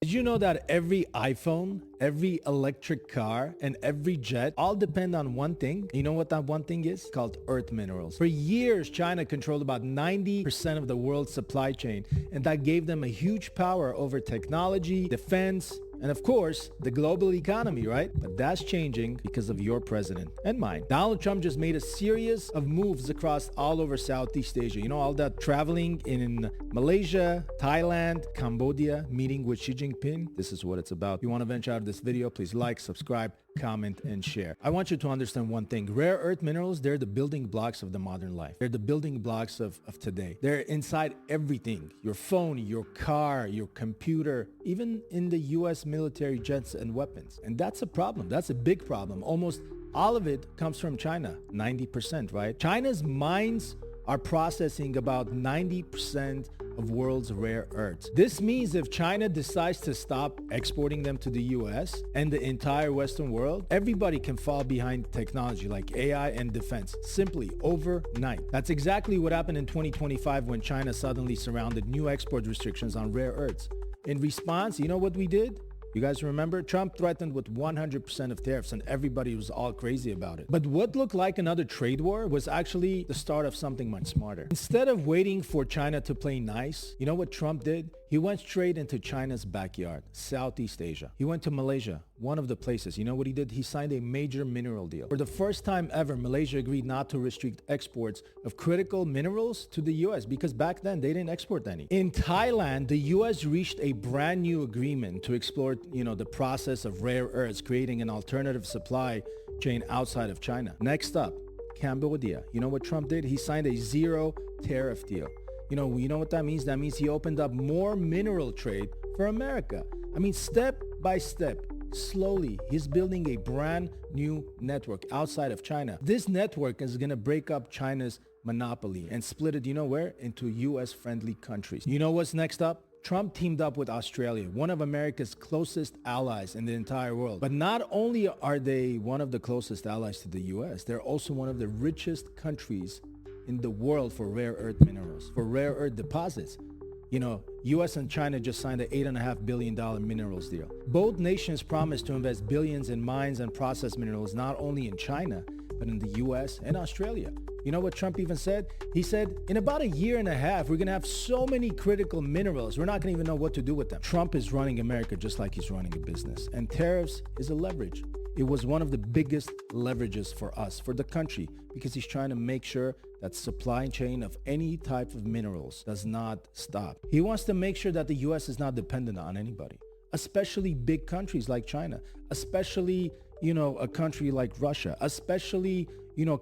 Did you know that every iPhone, every electric car, and every jet all depend on one thing? You know what that one thing is? It's called earth minerals. For years, China controlled about 90% of the world's supply chain, and that gave them a huge power over technology, defense, and of course, the global economy, right? But that's changing because of your president and mine. Donald Trump just made a series of moves across all over Southeast Asia. You know, all that traveling in Malaysia, Thailand, Cambodia, meeting with Xi Jinping. This is what it's about. If you want to venture out of this video, please like, subscribe, comment, and share. I want you to understand one thing. Rare earth minerals, they're the building blocks of the modern life. They're the building blocks of today. They're inside everything. Your phone, your car, your computer, even in the US military jets and weapons. And that's a problem. That's a big problem. Almost all of it comes from China, 90%, right? China's mines are processing about 90% of world's rare earths. This means if China decides to stop exporting them to the US and the entire Western world, everybody can fall behind technology like AI and defense, simply overnight. That's exactly what happened in 2025 when China suddenly surrounded new export restrictions on rare earths. In response, you know what we did? You guys remember? Trump threatened with 100% of tariffs and everybody was all crazy about it. But what looked like another trade war was actually the start of something much smarter. Instead of waiting for China to play nice, you know what Trump did? He went straight into China's backyard, Southeast Asia. He went to Malaysia, one of the places. You know what he did? He signed a major mineral deal. For the first time ever, Malaysia agreed not to restrict exports of critical minerals to the US because back then they didn't export any. In Thailand, the US reached a brand new agreement to explore, the process of rare earths, creating an alternative supply chain outside of China. Next up, Cambodia. You know what Trump did? He signed a zero tariff deal. You know what that means? That means he opened up more mineral trade for America. I mean, step by step, slowly, he's building a brand new network outside of China. This network is going to break up China's monopoly and split it, you know where? Into US-friendly countries. You know what's next up? Trump teamed up with Australia, one of America's closest allies in the entire world. But not only are they one of the closest allies to the US, they're also one of the richest countries in the world for rare earth minerals, for rare earth deposits. US and China just signed an $8.5 billion minerals deal. Both nations promised to invest billions in mines and processed minerals, not only in China, but in the US and Australia. You know what Trump even said? He said, in about a year and a half, we're going to have so many critical minerals, we're not going to even know what to do with them. Trump is running America just like he's running a business. And tariffs is a leverage. It was one of the biggest leverages for us, for the country, because he's trying to make sure that supply chain of any type of minerals does not stop. He wants to make sure that the US is not dependent on anybody, especially big countries like China, especially, a country like Russia, especially,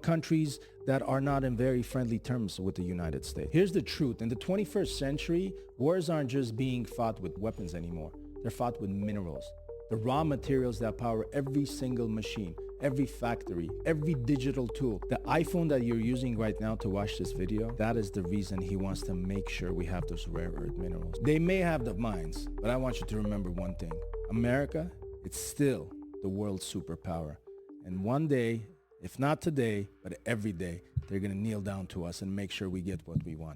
countries that are not in very friendly terms with the United States. Here's the truth. In the 21st century, wars aren't just being fought with weapons anymore. They're fought with minerals. The raw materials that power every single machine, every factory, every digital tool. The iPhone that you're using right now to watch this video, that is the reason he wants to make sure we have those rare earth minerals. They may have the mines, but I want you to remember one thing. America, it's still the world's superpower. And one day, if not today, but every day, they're going to kneel down to us and make sure we get what we want.